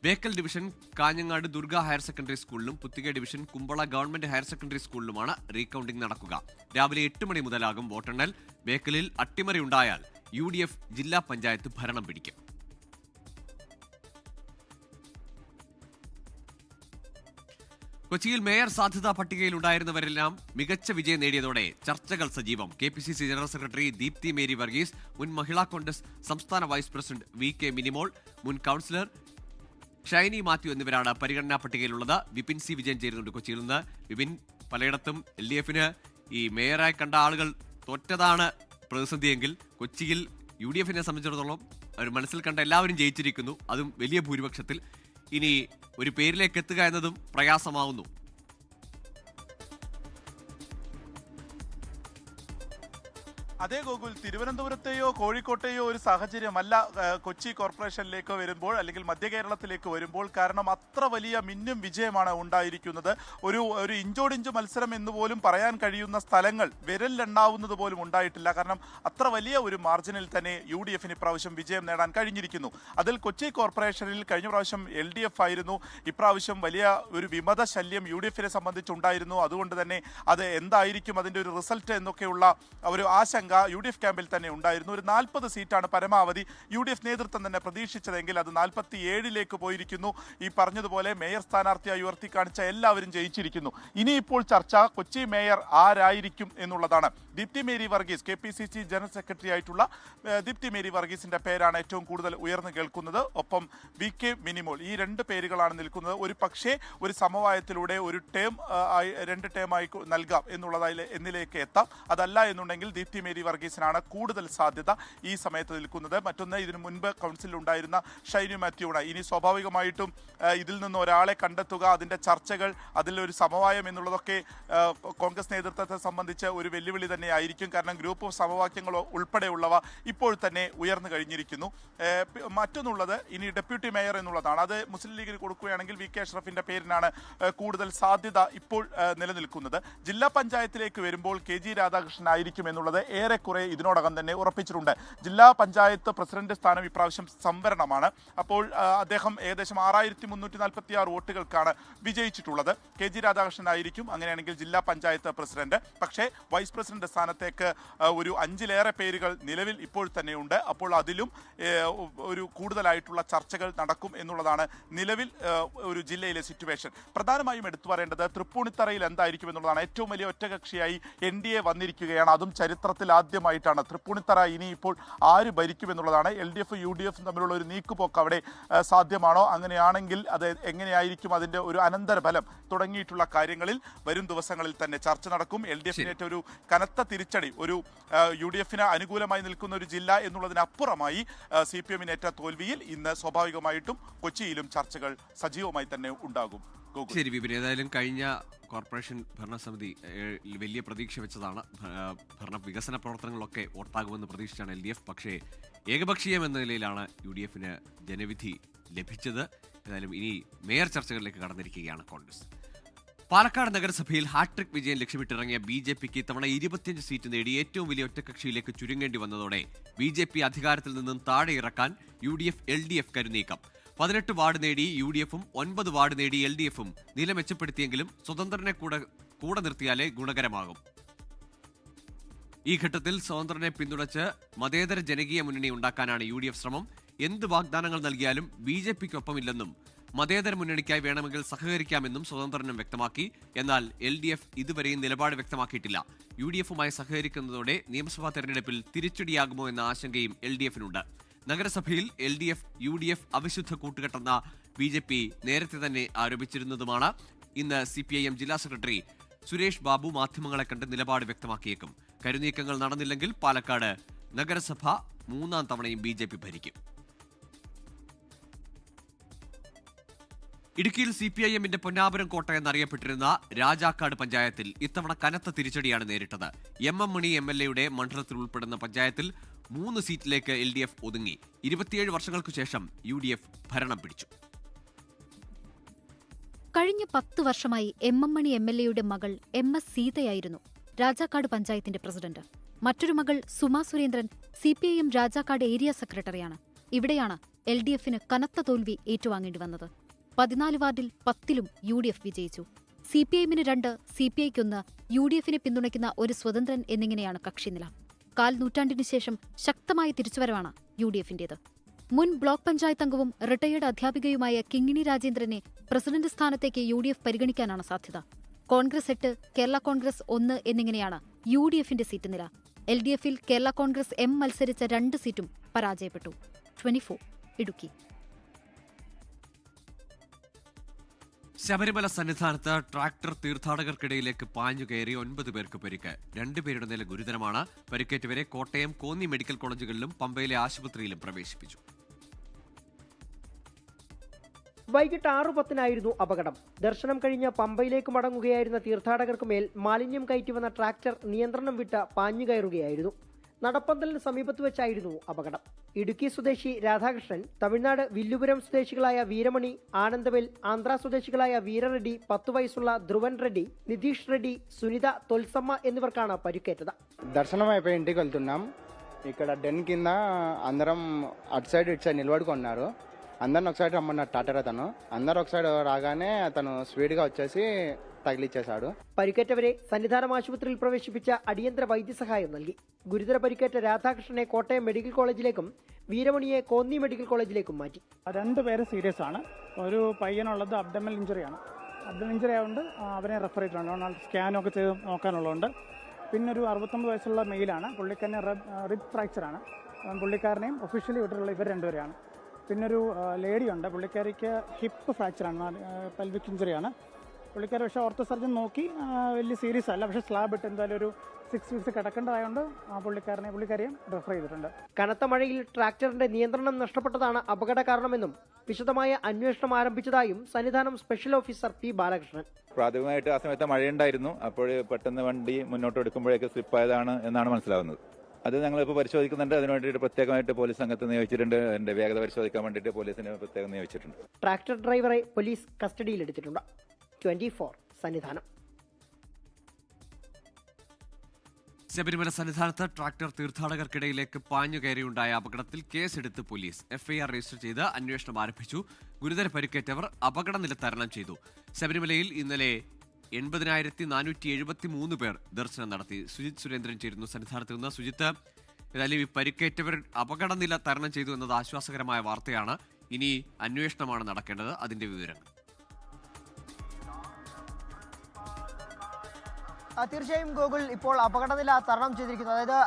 Bekal division Kanhangad Durga higher secondary സ്കൂളിലും Puthige division Kumbla government higher secondary സ്കൂളിലുമാണ് റീകൗണ്ടിംഗ് നടക്കുക. രാവിലെ 8 മണി മുതലാകും വോട്ടെണ്ണൽ. ബേക്കലിൽ അട്ടിമറി ഉണ്ടായാൽ UDF ജില്ലാ പഞ്ചായത്ത് ഭരണം പിടിക്കും. കൊച്ചിയിൽ മേയർ സാധ്യതാ പട്ടികയിൽ ഉണ്ടായിരുന്നവരെല്ലാം മികച്ച വിജയം നേടിയതോടെ ചർച്ചകൾ സജീവം. KPCC general secretary Deepthi Mary Varghese, മുൻ മഹിളാ കോൺഗ്രസ് സംസ്ഥാന വൈസ് പ്രസിഡന്റ് VK മിനിമോൾ, മുൻ കൌൺസിലർ ഷൈനി മാത്യു എന്നിവരാണ് പരിഗണനാ പട്ടികയിലുള്ളത്. വിപിൻ C വിജയൻ ചേരുന്നുണ്ട് കൊച്ചിയിൽ നിന്ന്. വിപിൻ, പലയിടത്തും LDF-ന് ഈ മേയറായി കണ്ട ആളുകൾ തോറ്റതാണ് പ്രതിസന്ധിയെങ്കിൽ കൊച്ചിയിൽ UDF-നെ സംബന്ധിച്ചിടത്തോളം അവർ മനസ്സിൽ കണ്ട എല്ലാവരും ജയിച്ചിരിക്കുന്നു, അതും വലിയ ഭൂരിപക്ഷത്തിൽ. ഇനി ഒരു പേരിലേക്ക് എത്തുക എന്നതും പ്രയാസമാവുന്നു. അതേ ഗോകുൽ, തിരുവനന്തപുരത്തെയോ കോഴിക്കോട്ടെയോ ഒരു സാഹചര്യമല്ല കൊച്ചി കോർപ്പറേഷനിലേക്ക് വരുമ്പോൾ അല്ലെങ്കിൽ മധ്യ കേരളത്തിലേക്ക് വരുമ്പോൾ. കാരണം അത്ര വലിയ മിന്നും വിജയമാണ് ഉണ്ടായിരിക്കുന്നത്. ഒരു ഇഞ്ചോടിഞ്ച് മത്സരം എന്ന് പോലും പറയാൻ കഴിയുന്ന സ്ഥലങ്ങൾ വിരലിലെണ്ണാവുന്നത് പോലും ഉണ്ടായിട്ടില്ല. കാരണം അത്ര വലിയ ഒരു മാർജിനിൽ തന്നെ UDF-ന് ഇപ്രാവശ്യം വിജയം നേടാൻ കഴിഞ്ഞിരിക്കുന്നു. അതിൽ കൊച്ചി കോർപ്പറേഷനിൽ കഴിഞ്ഞ പ്രാവശ്യം LDF ആയിരുന്നു. ഇപ്രാവശ്യം വലിയ ഒരു വിമത ശല്യം UDF-നെ സംബന്ധിച്ചുണ്ടായിരുന്നു. അതുകൊണ്ട് തന്നെ അത് എന്തായിരിക്കും അതിൻ്റെ ഒരു റിസൾട്ട് എന്നൊക്കെയുള്ള ഒരു ആശങ്ക UDF ക്യാമ്പിൽ തന്നെ ഉണ്ടായിരുന്നു. ഒരു 40 സീറ്റാണ് പരമാവധി UDF നേതൃത്വം തന്നെ പ്രതീക്ഷിച്ചതെങ്കിൽ അത് 47ലേക്ക് പോയിരിക്കുന്നു. ഈ പറഞ്ഞതുപോലെ മേയർ സ്ഥാനാർത്ഥിയായി ഉയർത്തി കാണിച്ച എല്ലാവരും ജയിച്ചിരിക്കുന്നു. ഇനിയിപ്പോൾ ചർച്ച കൊച്ചി മേയർ ആരായിരിക്കും എന്നുള്ളതാണ്. Deepthi Mary Varghese, KPCC general secretary ആയിട്ടുള്ള ദീപ്തി മേരി വർഗീസിന്റെ പേരാണ് ഏറ്റവും കൂടുതൽ ഉയർന്നു കേൾക്കുന്നത്. ഒപ്പം VK മിനിമോൾ, ഈ 2 പേരുകളാണ് നിൽക്കുന്നത്. ഒരു പക്ഷേ ഒരു സമവായത്തിലൂടെ ഒരു ടേം 2 ടേമായി നൽകാം എന്നിലേക്ക് എത്താം. അതല്ല എന്നുണ്ടെങ്കിൽ ദീപ്തി മേരി വർഗീസിനാണ് കൂടുതൽ സാധ്യത ഈ സമയത്ത് നിൽക്കുന്നത്. മറ്റൊന്ന്, ഇതിനു മുൻപ് കൗൺസിലിൽ ഉണ്ടായിരുന്ന ഷൈനി മാത്യുവാണ്. ഇനി സ്വാഭാവികമായിട്ടും ഇതിൽ നിന്ന് ഒരാളെ കണ്ടെത്തുക, അതിൻ്റെ ചർച്ചകൾ, അതിലൊരു സമവായം എന്നുള്ളതൊക്കെ കോൺഗ്രസ് നേതൃത്വത്തെ സംബന്ധിച്ച് ഒരു വെല്ലുവിളി തന്നെ ആയിരിക്കും. കാരണം ഗ്രൂപ്പ് ഓഫ് സമവാക്യങ്ങളോ ഉൾപ്പെടെയുള്ളവ ഇപ്പോൾ തന്നെ ഉയർന്നു കഴിഞ്ഞിരിക്കുന്നു. മറ്റൊന്നുള്ളത് ഇനി ഡെപ്യൂട്ടി മേയർ എന്നുള്ളതാണ്. അത് മുസ്ലിം ലീഗിന് കൊടുക്കുകയാണെങ്കിൽ VK അഷ്റഫിൻ്റെ പേരിനാണ് കൂടുതൽ സാധ്യത ഇപ്പോൾ നിലനിൽക്കുന്നത്. ജില്ലാ പഞ്ചായത്തിലേക്ക് വരുമ്പോൾ KG രാധാകൃഷ്ണൻ ആയിരിക്കും എന്നുള്ളത് ഏറെക്കുറെ ഇതിനോടകം തന്നെ ഉറപ്പിച്ചിട്ടുണ്ട്. ജില്ലാ പഞ്ചായത്ത് പ്രസിഡന്റ് സ്ഥാനം ഇപ്രാവശ്യം സംവരണമാണ്. അപ്പോൾ അദ്ദേഹം ഏകദേശം 6346 വോട്ടുകൾക്കാണ് വിജയിച്ചിട്ടുള്ളത്. KG രാധാകൃഷ്ണൻ ആയിരിക്കും അങ്ങനെയാണെങ്കിൽ ജില്ലാ പഞ്ചായത്ത് പ്രസിഡന്റ്. പക്ഷേ വൈസ് പ്രസിഡന്റ് സ്ഥാനത്തേക്ക് ഒരു 5ലേറെ പേരുകൾ നിലവിൽ ഇപ്പോൾ തന്നെയുണ്ട്. അപ്പോൾ അതിലും ഒരു കൂടുതലായിട്ടുള്ള ചർച്ചകൾ നടക്കും എന്നുള്ളതാണ് നിലവിൽ ഒരു ജില്ലയിലെ സിറ്റുവേഷൻ. പ്രധാനമായും എടുത്തു പറയേണ്ടത് തൃപ്പൂണിത്തറയിൽ എന്തായിരിക്കും എന്നുള്ളതാണ്. ഏറ്റവും വലിയ ഒറ്റകക്ഷിയായി NDA വന്നിരിക്കുകയാണ്. അതും ചരിത്രത്തിൽ ആദ്യമായിട്ടാണ്. തൃപ്പൂണിത്തറ ഇനിയിപ്പോൾ ആര് ഭരിക്കുമെന്നുള്ളതാണ്. LDF UDF തമ്മിലുള്ള ഒരു നീക്കുപോക്ക് അവിടെ സാധ്യമാണോ? അങ്ങനെയാണെങ്കിൽ അത് എങ്ങനെയായിരിക്കും, അതിൻ്റെ ഒരു അനന്തരഫലം തുടങ്ങിയിട്ടുള്ള കാര്യങ്ങളിൽ വരും ദിവസങ്ങളിൽ തന്നെ ചർച്ച നടക്കും. LDFിനേറ്റ ഒരു കനത്ത തിരിച്ചടി, ഒരു UDFിന് അനുകൂലമായി നിൽക്കുന്ന ഒരു ജില്ല എന്നുള്ളതിനപ്പുറമായി CPMനേറ്റ തോൽവിയിൽ ഇന്ന് സ്വാഭാവികമായിട്ടും കൊച്ചിയിലും ചർച്ചകൾ സജീവമായി തന്നെ ഉണ്ടാകും. ശരി വിപിൻ, ഏതായാലും കഴിഞ്ഞ കോർപ്പറേഷൻ ഭരണസമിതി വലിയ പ്രതീക്ഷ വെച്ചതാണ്. വികസന പ്രവർത്തനങ്ങളൊക്കെ വോട്ടാകുമെന്ന് പ്രതീക്ഷിച്ചാണ് LDF. പക്ഷേ ഏകപക്ഷീയം എന്ന നിലയിലാണ് UDFിന് ജനവിധി ലഭിച്ചത്. ഏതായാലും ഇനി മേയർ ചർച്ചകളിലേക്ക് കടന്നിരിക്കുകയാണ് കോൺഗ്രസ്. പാലക്കാട് നഗരസഭയിൽ ഹാട്രിക് വിജയം ലക്ഷ്യമിട്ടിറങ്ങിയ BJPക്ക് ഇത്തവണ 25 സീറ്റ് നേടി ഏറ്റവും വലിയ ഒറ്റക്കക്ഷിയിലേക്ക് ചുരുങ്ങേണ്ടി വന്നതോടെ BJP അധികാരത്തിൽ നിന്നും താഴെ ഇറക്കാൻ UDF LDF കരുനീക്കം. 18 വാർഡ് നേടി UDFും 9 വാർഡ് നേടി LDFും നില മെച്ചപ്പെടുത്തിയെങ്കിലും സ്വതന്ത്രനെ കൂടെ നിർത്തിയാലേ ഗുണകരമാകും. ഈ ഘട്ടത്തിൽ സ്വതന്ത്രനെ പിന്തുണച്ച് മതേതര ജനകീയ മുന്നണി ഉണ്ടാക്കാനാണ് UDF ശ്രമം. എന്ത് വാഗ്ദാനങ്ങൾ നൽകിയാലും BJPക്കൊപ്പമില്ലെന്നും മതേതര മുന്നണിക്കായി വേണമെങ്കിൽ സഹകരിക്കാമെന്നും സ്വതന്ത്രനും വ്യക്തമാക്കി. എന്നാൽ LDF ഇതുവരെയും നിലപാട് വ്യക്തമാക്കിയിട്ടില്ല. UDFുമായി സഹകരിക്കുന്നതോടെ നിയമസഭാ തെരഞ്ഞെടുപ്പിൽ തിരിച്ചടിയാകുമോ എന്ന ആശങ്കയും LDFിനുണ്ട്. നഗരസഭയിൽ LDF UDF അവിശുദ്ധ കൂട്ടുകെട്ടെന്ന BJP നേരത്തെ തന്നെ ആരോപിച്ചിരുന്നതുമാണ്. ഇന്ന് CPIM ജില്ലാ സെക്രട്ടറി സുരേഷ് ബാബു മാധ്യമങ്ങളെ കണ്ട് നിലപാട് വ്യക്തമാക്കിയേക്കും. കരുനീക്കങ്ങൾ നടന്നില്ലെങ്കിൽ പാലക്കാട് നഗരസഭ 3ാം തവണയും BJP ഭരിക്കും. ഇടുക്കിയിൽ CPIMന്റെ പൊന്നാപുരം കോട്ട എന്നറിയപ്പെട്ടിരുന്ന രാജാക്കാട് പഞ്ചായത്തിൽ ഇത്തവണ കനത്ത തിരിച്ചടിയാണ് നേരിട്ടത്. MM മണി MLAയുടെ മണ്ഡലത്തിൽ ഉൾപ്പെടുന്ന പഞ്ചായത്തിൽ 3 സീറ്റിലേക്ക് LDF ഒതുങ്ങി. 27 വർഷങ്ങൾക്കു ശേഷം UDF ഭരണം പിടിച്ചു. കഴിഞ്ഞ 10 വർഷമായി MM മണി MLAയുടെ മകൾ MS സീതയായിരുന്നു രാജാക്കാട് പഞ്ചായത്തിന്റെ പ്രസിഡന്റ്. മറ്റൊരു മകൾ സുമാ സുരേന്ദ്രൻ CPIM രാജാക്കാട് ഏരിയ സെക്രട്ടറിയാണ്. ഇവിടെയാണ് LDFിന് കനത്ത തോൽവി ഏറ്റുവാങ്ങേണ്ടി വന്നത്. 14 വാർഡിൽ 10ലും UDF വിജയിച്ചു. CPIMന് 2, CPIക്ക് 1, UDFിനെ പിന്തുണയ്ക്കുന്ന ഒരു സ്വതന്ത്രൻ എന്നിങ്ങനെയാണ് കക്ഷിനില. 1/4 നൂറ്റാണ്ടിനു ശേഷം ശക്തമായ തിരിച്ചുവരവാണ് UDFിന്റേത്. മുൻ ബ്ലോക്ക് പഞ്ചായത്ത് അംഗവും റിട്ടയേർഡ് അധ്യാപികയുമായ കിങ്ങിണി രാജേന്ദ്രനെ പ്രസിഡന്റ് സ്ഥാനത്തേക്ക് UDF പരിഗണിക്കാനാണ് സാധ്യത. കോൺഗ്രസ് 8, കേരള കോൺഗ്രസ് 1 എന്നിങ്ങനെയാണ് UDFിന്റെ സീറ്റ് നില. LDFിൽ കേരള കോൺഗ്രസ് M മത്സരിച്ച 2 സീറ്റും പരാജയപ്പെട്ടു. 24 ഇടുക്കി. ശബരിമല സന്നിധാനത്ത് ട്രാക്ടർ തീർത്ഥാടകർക്കിടയിലേക്ക് പാഞ്ഞുകയറി 9 പേർക്ക് പരിക്ക്. 2 പേരുടെ നില ഗുരുതരമാണ്. പരിക്കേറ്റവരെ കോട്ടയം, കോന്നി മെഡിക്കൽ കോളേജുകളിലും പമ്പയിലെ ആശുപത്രിയിലും പ്രവേശിപ്പിച്ചു. വൈകിട്ട് 6:10 അപകടം. ദർശനം കഴിഞ്ഞ് പമ്പയിലേക്ക് മടങ്ങുകയായിരുന്ന തീർത്ഥാടകർക്ക് മേൽ മാലിന്യം കയറ്റിവന്ന ട്രാക്ടർ നിയന്ത്രണം വിട്ട് പാഞ്ഞുകയറുകയായിരുന്നു. നടപ്പന്തലിന് സമീപത്ത് വെച്ചായിരുന്നു അപകടം. ഇടുക്കി സ്വദേശി രാധാകൃഷ്ണൻ, തമിഴ്നാട് വില്ലുപുരം സ്വദേശികളായ വീരമണി, ആനന്ദവേൽ, ആന്ധ്ര സ്വദേശികളായ വീരറെഡ്ഡി, 10 വയസ്സുള്ള ധ്രുവൻ റെഡ്ഡി, നിതീഷ് റെഡ്ഡി, സുനിത, തൊൽസമ്മ എന്നിവർക്കാണ് പരിക്കേറ്റത്. దర్శనం అయిపోయి ఇంటికి వెళ్తున్నాం. ఇక్కడ డెన్ కింద అందరం అటు సైడ్ ఇటు సైడ్ నిలబడుకున్నారు. అందరిని ఒక సైడ్ రమ్మన్నారు టాటర్ అతను. అందరు ఒక సైడ్ రాగానే అతను స్పీడ్గా వచ్చేసి തകലിച്ചേശാടു. പരിക്കേറ്റവരെ സന്നിധാനം ആശുപത്രിയിൽ പ്രവേശിപ്പിച്ച അടിയന്തര വൈദ്യസഹായം നൽകി. ഗുരുതര പരിക്കേറ്റ രാധാകൃഷ്ണനെ കോട്ടയം മെഡിക്കൽ കോളേജിലേക്കും വീരമണിയെ കോന്നി മെഡിക്കൽ കോളേജിലേക്കും മാറ്റി. 2 പേര് സീരിയസ് ആണ്. ഒരു പയ്യനുള്ളത് അബ്ഡമൽ ഇഞ്ചുറിയാണ്. അബ്ഡമൽ ഇഞ്ചുറി ആയതുകൊണ്ട് അവനെ റെഫർ ചെയ്തിട്ടുണ്ട്. സ്കാനൊക്കെ ചെയ്ത് നോക്കാനുള്ളതുണ്ട്. പിന്നെ ഒരു 69 വയസ്സുള്ള മെയിലാണ്. പുള്ളിക്കാരനെ റിബ് ഫ്രാക്ചറാണ്. പുള്ളിക്കാരനെയും ഒഫീഷ്യലി വിട്ടിട്ടുള്ള ഇവർ 2 പേരെയാണ്. പിന്നൊരു ലേഡിയുണ്ട്. പുള്ളിക്കാരിക്ക് ഹിപ്പ് ഫ്രാക്ചറാണ്, പെൽവിക് ഇഞ്ചുറിയാണ്. പുള്ളിക്കാർ പക്ഷേ ഓർത്തോ സർജൻ നോക്കി വലിയ സീരിയസ് അല്ല, പക്ഷേ സ്ലാബ് ഇട്ട് എന്തായാലും ഒരു 6 വീക്സ് കിടക്കേണ്ടതായതുകൊണ്ട് പുള്ളിക്കാരിയും റെഫർ ചെയ്തിട്ടുണ്ട്. കനത്ത മഴയിൽ ട്രാക്ടറിന്റെ നിയന്ത്രണം നഷ്ടപ്പെട്ടതാണ് അപകട കാരണമെന്നും വിശദമായ അന്വേഷണം ആരംഭിച്ചതായും Sannidhanam special officer P Balakrishnan. പ്രാഥമികമായിട്ട് ആ സമയത്ത് മഴയുണ്ടായിരുന്നു. അപ്പോൾ പെട്ടെന്ന് വണ്ടി മുന്നോട്ട് എടുക്കുമ്പോഴേക്ക് സ്ലിപ്പായതാണ് എന്നാണ് മനസ്സിലാവുന്നത്. അത് ഞങ്ങളിപ്പോൾ പരിശോധിക്കുന്നുണ്ട്. അതിന് വേണ്ടിയിട്ട് പ്രത്യേകമായിട്ട് പോലീസ് സംഘത്തെ നിയോഗിച്ചിട്ടുണ്ട്. അതിന്റെ വേഗത പരിശോധിക്കാൻ വേണ്ടിയിട്ട് പോലീസിനെ പ്രത്യേകം നിയോഗിച്ചിട്ടുണ്ട്. ട്രാക്ടർ ഡ്രൈവറെ പോലീസ് കസ്റ്റഡിയിലെടുത്തിട്ടുണ്ട്. 24 സന്നിധാനം. ശബരിമല സന്നിധാനത്ത് ട്രാക്ടർ തീർത്ഥാടകർക്കിടയിലേക്ക് പാഞ്ഞുകയറിയുണ്ടായ അപകടത്തിൽ കേസെടുത്ത് പോലീസ് FIR രജിസ്റ്റർ ചെയ്ത് അന്വേഷണം ആരംഭിച്ചു. ഗുരുതര പരിക്കേറ്റവർ അപകടനില തരണം ചെയ്തു. ശബരിമലയിൽ ഇന്നലെ 80,473 പേർ ദർശനം നടത്തി. സുജിത് സുരേന്ദ്രൻ ചേരുന്നു സന്നിധാനത്ത് നിന്ന്. സുജിത്ത്, ഏതായാലും ഈ പരിക്കേറ്റവർ അപകടനില തരണം ചെയ്തു എന്നത് ആശ്വാസകരമായ വാർത്തയാണ്. ഇനി അന്വേഷണമാണ് നടക്കേണ്ടത്. അതിന്റെ വിവരങ്ങൾ. തീർച്ചയായും ഗോകുൽ ഇപ്പോൾ അപകടനില തരണം ചെയ്തിരിക്കുന്നു. അതായത്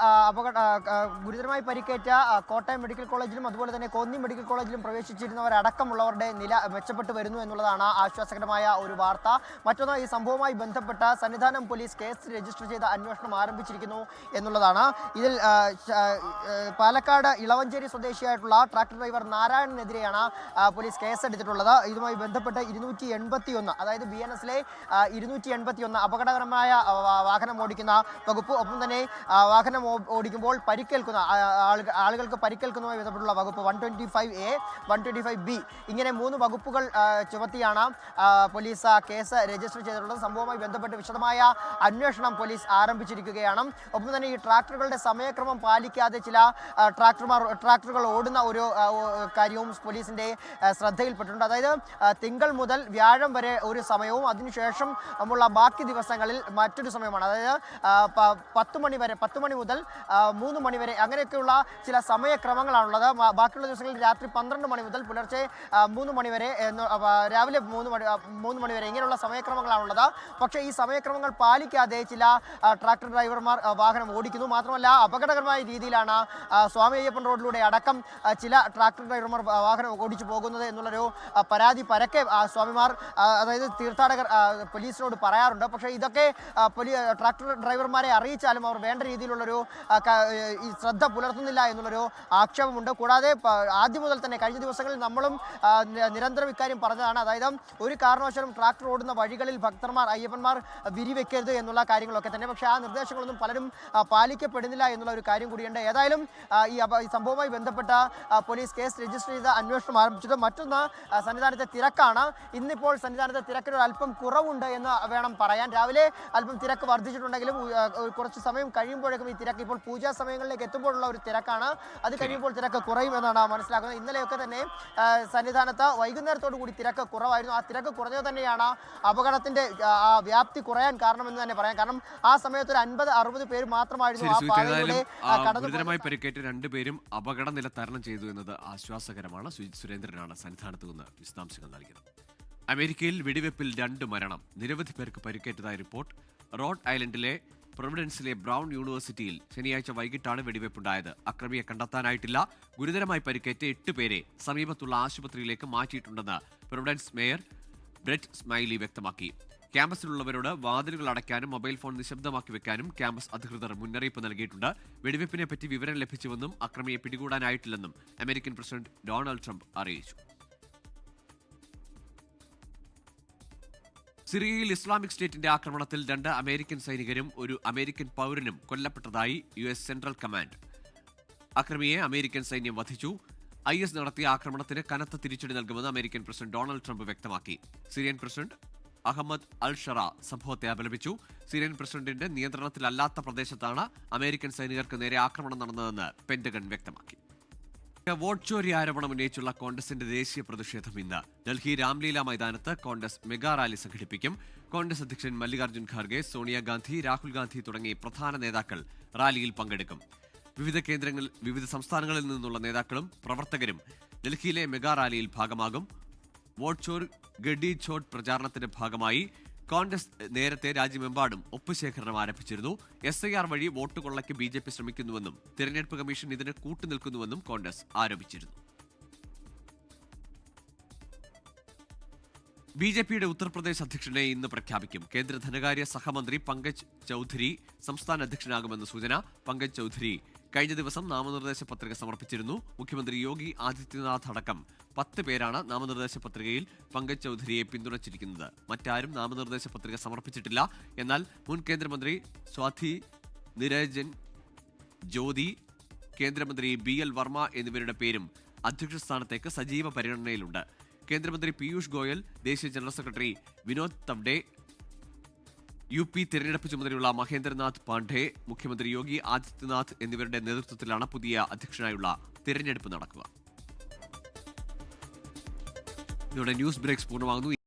ഗുരുതരമായി പരിക്കേറ്റ കോട്ടയം മെഡിക്കൽ കോളേജിലും അതുപോലെ തന്നെ കോന്നി മെഡിക്കൽ കോളേജിലും പ്രവേശിച്ചിരുന്നവരടക്കമുള്ളവരുടെ നില മെച്ചപ്പെട്ടു വരുന്നു എന്നുള്ളതാണ് ആശ്വാസകരമായ ഒരു വാർത്ത. മറ്റൊന്ന്, ഈ സംഭവവുമായി ബന്ധപ്പെട്ട സന്നിധാനം പോലീസ് കേസ് രജിസ്റ്റർ ചെയ്ത് അന്വേഷണം ആരംഭിച്ചിരിക്കുന്നു എന്നുള്ളതാണ്. ഇതിൽ പാലക്കാട് ഇളവഞ്ചേരി സ്വദേശിയായിട്ടുള്ള ട്രാക്ടർ ഡ്രൈവർ നാരായണനെതിരെയാണ് പോലീസ് കേസെടുത്തിട്ടുള്ളത്. ഇതുമായി ബന്ധപ്പെട്ട് 281, അതായത് BNSലെ 281 അപകടകരമായ വാഹനം ഓടിക്കുന്ന വകുപ്പ്, ഒപ്പം തന്നെ വാഹനം ഓടിക്കുമ്പോൾ പരിക്കേൽക്കുന്ന ആളുകൾക്ക് പരിക്കേൽക്കുന്നതുമായി ബന്ധപ്പെട്ടുള്ള വകുപ്പ് 125A, 125B ഇങ്ങനെ 3 വകുപ്പുകൾ ചുമത്തിയാണ് പോലീസ് കേസ് രജിസ്റ്റർ ചെയ്തിട്ടുള്ളത്. സംഭവവുമായി ബന്ധപ്പെട്ട് വിശദമായ അന്വേഷണം പോലീസ് ആരംഭിച്ചിരിക്കുകയാണ്. ഒപ്പം തന്നെ ഈ ട്രാക്ടറുകളുടെ സമയക്രമം പാലിക്കാതെ ചില ട്രാക്ടറുകൾ ഓടുന്ന ഒരു കാര്യവും പോലീസിന്റെ ശ്രദ്ധയിൽപ്പെട്ടിട്ടുണ്ട്. അതായത് തിങ്കൾ മുതൽ വ്യാഴം വരെ ഒരു സമയവും അതിനുശേഷം ഉള്ള ബാക്കി ദിവസങ്ങളിൽ മറ്റൊരു സമയമാണ്. അതായത് 10 മണി മുതൽ 3 മണി വരെ അങ്ങനെയൊക്കെയുള്ള ചില സമയക്രമങ്ങളാണുള്ളത്. ബാക്കിയുള്ള ദിവസങ്ങളിൽ രാത്രി 12 മണി മുതൽ പുലർച്ചെ 3 മണി വരെ, രാവിലെ 3 മണി വരെ ഇങ്ങനെയുള്ള സമയക്രമങ്ങളാണുള്ളത്. പക്ഷേ ഈ സമയക്രമങ്ങൾ പാലിക്കാതെ ചില ട്രാക്ടർ ഡ്രൈവർമാർ വാഹനം ഓടിക്കുന്നു. മാത്രമല്ല അപകടകരമായ രീതിയിലാണ് സ്വാമി അയ്യപ്പൻ റോഡിലൂടെ അടക്കം ചില ട്രാക്ടർ ഡ്രൈവർമാർ വാഹനം ഓടിച്ചു പോകുന്നത് എന്നുള്ളൊരു പരാതി പരക്കെ സ്വാമിമാർ, അതായത് തീർത്ഥാടകർ പോലീസിനോട് പറയാറുണ്ട്. പക്ഷേ ഇതൊക്കെ ട്രാക്ടർ ഡ്രൈവർമാരെ അറിയിച്ചാലും അവർ വേണ്ട രീതിയിലുള്ളൊരു ഈ ശ്രദ്ധ പുലർത്തുന്നില്ല എന്നുള്ളൊരു ആക്ഷേപമുണ്ട്. കൂടാതെ ആദ്യം മുതൽ തന്നെ കഴിഞ്ഞ ദിവസങ്ങളിൽ നമ്മളും നിരന്തരം ഇക്കാര്യം പറഞ്ഞതാണ്. അതായത് ഒരു കാരണവശാലും ട്രാക്ടർ ഓടുന്ന വഴികളിൽ അയ്യപ്പന്മാർ വിരിവെക്കരുത് എന്നുള്ള കാര്യങ്ങളൊക്കെ തന്നെ. പക്ഷേ ആ നിർദ്ദേശങ്ങളൊന്നും പലരും പാലിക്കപ്പെടുന്നില്ല എന്നുള്ള ഒരു കാര്യം കൂടിയുണ്ട്. ഏതായാലും ഈ സംഭവവുമായി ബന്ധപ്പെട്ട പോലീസ് കേസ് രജിസ്റ്റർ ചെയ്ത് അന്വേഷണം ആരംഭിച്ചത്. മറ്റൊന്ന്, സന്നിധാനത്തെ തിരക്കാണ്. ഇന്നിപ്പോൾ സന്നിധാനത്തെ തിരക്കിന് അല്പം കുറവുണ്ട് എന്ന് വേണം പറയാൻ. രാവിലെ അല്പം തിരക്ക് വർദ്ധിച്ചിട്ടുണ്ടെങ്കിലും കുറച്ച് സമയം കഴിയുമ്പോഴേക്കും ഈ തിരക്ക്, ഇപ്പോൾ പൂജാ സമയങ്ങളിലേക്ക് എത്തുമ്പോഴുള്ള ഒരു തിരക്കാണ്. അത് കഴിയുമ്പോൾ തിരക്ക് കുറയും എന്നാണ് മനസ്സിലാക്കുന്നത്. ഇന്നലെയൊക്കെ തന്നെ സന്നിധാനത്ത് വൈകുന്നേരത്തോടു കൂടി തിരക്ക് കുറവായിരുന്നു. ആ തിരക്ക് കുറഞ്ഞത് തന്നെയാണ് അപകടത്തിന്റെ വ്യാപ്തി കുറയാൻ കാരണമെന്ന് തന്നെ പറയാം. കാരണം ആ സമയത്ത് ഒരു 50-60 പേര് മാത്രമായിരുന്നു ആ പാതയിലൂടെ ഗുരുതരമായി പരിക്കേറ്റ 2 പേരും അപകടനില തരണം ചെയ്തു എന്നത് ആശ്വാസകരമാണ്. സുരേന്ദ്രനാണ് സന്നിധാനത്ത് നിന്ന് വിശദാംശങ്ങൾ നൽകിയത്. അമേരിക്കയിൽ വെടിവെപ്പിൽ 2 മരണം, നിരവധി പേർക്ക് പരിക്കേറ്റതായ റിപ്പോർട്ട്. റോഡ് ഐലൻഡിലെ പ്രൊവിഡൻസിലെ ബ്രൗൺ യൂണിവേഴ്സിറ്റിയിൽ ശനിയാഴ്ച വൈകിട്ടാണ് വെടിവെപ്പുണ്ടായത്. അക്രമിയെ കണ്ടെത്താനായിട്ടില്ല. ഗുരുതരമായി പരിക്കേറ്റ 8 പേരെ സമീപത്തുള്ള ആശുപത്രിയിലേക്ക് മാറ്റിയിട്ടുണ്ടെന്ന് പ്രൊവിഡൻസ് മേയർ ബ്രെറ്റ് സ്മൈലി വ്യക്തമാക്കി. ക്യാമ്പസിലുള്ളവരോട് വാതിലുകൾ അടയ്ക്കാനും മൊബൈൽ ഫോൺ നിശബ്ദമാക്കി വെക്കാനും ക്യാമ്പസ് അധികൃതർ മുന്നറിയിപ്പ് നൽകിയിട്ടുണ്ട്. വെടിവെപ്പിനെ പറ്റി വിവരം ലഭിച്ചുവെന്നും അക്രമിയെ പിടികൂടാനായിട്ടില്ലെന്നും അമേരിക്കൻ പ്രസിഡന്റ് ഡൊണാൾഡ് ട്രംപ് അറിയിച്ചു. സിറിയയിൽ ഇസ്ലാമിക് സ്റ്റേറ്റിന്റെ ആക്രമണത്തിൽ 2 അമേരിക്കൻ സൈനികരും ഒരു അമേരിക്കൻ പൗരനും കൊല്ലപ്പെട്ടതായി US സെൻട്രൽ കമാൻഡ്. അക്രമിയെ അമേരിക്കൻ സൈന്യം വധിച്ചു. IS നടത്തിയ ആക്രമണത്തിന് കനത്ത തിരിച്ചടി നൽകുമെന്ന് അമേരിക്കൻ പ്രസിഡന്റ് ഡൊണാൾഡ് ട്രംപ് വ്യക്തമാക്കി. സിറിയൻ പ്രസിഡന്റ് അഹമ്മദ് അൽ ഷറ സംഭവത്തെ അപലപിച്ചു. സിറിയൻ പ്രസിഡന്റിന്റെ നിയന്ത്രണത്തിലല്ലാത്ത പ്രദേശത്താണ് അമേരിക്കൻ സൈനികർക്ക് നേരെ ആക്രമണം നടന്നതെന്ന് പെന്റഗൺ വ്യക്തമാക്കി. വോട്ട് ചോരി ആരോപണം ഉന്നയിച്ചുള്ള കോൺഗ്രസിന്റെ ദേശീയ പ്രതിഷേധം ഇന്ന്. ഡൽഹി രാംലീല മൈതാനത്ത് കോൺഗ്രസ് മെഗാ റാലി സംഘടിപ്പിക്കും. കോൺഗ്രസ് അധ്യക്ഷൻ മല്ലികാർജ്ജുൻ ഖാർഗെ, സോണിയാഗാന്ധി, രാഹുൽ ഗാന്ധി തുടങ്ങി പ്രധാന നേതാക്കൾ റാലിയിൽ പങ്കെടുക്കും. വിവിധ സംസ്ഥാനങ്ങളിൽ നിന്നുള്ള നേതാക്കളും പ്രവർത്തകരും ഡൽഹിയിലെ മെഗാ റാലിയിൽ ഭാഗമാകും. വോട്ട് ചോർ ഗഡി ഛോട്ട് പ്രചാരണത്തിന്റെ ഭാഗമായി കോൺഗ്രസ് നേരത്തെ രാജ്യമെമ്പാടും ഒപ്പുശേഖരണം ആരംഭിച്ചിരുന്നു. SIR വഴി വോട്ട് കൊള്ളയ്ക്ക് BJP ശ്രമിക്കുന്നുവെന്നും തിരഞ്ഞെടുപ്പ് കമ്മീഷൻ ഇതിന് കൂട്ടുനിൽക്കുന്നുവെന്നും കോൺഗ്രസ് ആരോപിച്ചിരുന്നു. BJPയുടെ ഉത്തർപ്രദേശ് അധ്യക്ഷനെ ഇന്ന് പ്രഖ്യാപിക്കും. കേന്ദ്ര ധനകാര്യ സഹമന്ത്രി പങ്കജ് ചൌധരി സംസ്ഥാന അധ്യക്ഷനാകുമെന്ന് സൂചന. പങ്കജ് ചൌധരി കഴിഞ്ഞ ദിവസം നാമനിർദ്ദേശ പത്രിക സമർപ്പിച്ചിരുന്നു. മുഖ്യമന്ത്രി യോഗി ആദിത്യനാഥ് അടക്കം 10 പേരാണ് നാമനിർദ്ദേശ പത്രികയിൽ പങ്കജ് ചൌധരിയെ പിന്തുണച്ചിരിക്കുന്നത്. മറ്റാരും നാമനിർദ്ദേശ പത്രിക സമർപ്പിച്ചിട്ടില്ല. എന്നാൽ മുൻ കേന്ദ്രമന്ത്രി സ്വാതി നിരഞ്ജൻ ജ്യോതി, കേന്ദ്രമന്ത്രി BL വർമ്മ എന്നിവരുടെ പേരും അധ്യക്ഷ സ്ഥാനത്തേക്ക് സജീവ പരിഗണനയിലുണ്ട്. കേന്ദ്രമന്ത്രി പീയൂഷ് ഗോയൽ, ദേശീയ general secretary Vinod Tawde, UP തിരഞ്ഞെടുപ്പ് ചുമതലയുള്ള മഹേന്ദ്രനാഥ് പാണ്ഡെ, മുഖ്യമന്ത്രി യോഗി ആദിത്യനാഥ് എന്നിവരുടെ നേതൃത്വത്തിലാണ് പുതിയ അധ്യക്ഷനായുള്ള തിരഞ്ഞെടുപ്പ് നടക്കുക. ഇതോടെ ന്യൂസ് ബ്രേക്സ് പൂർണ്ണമാകുന്നു.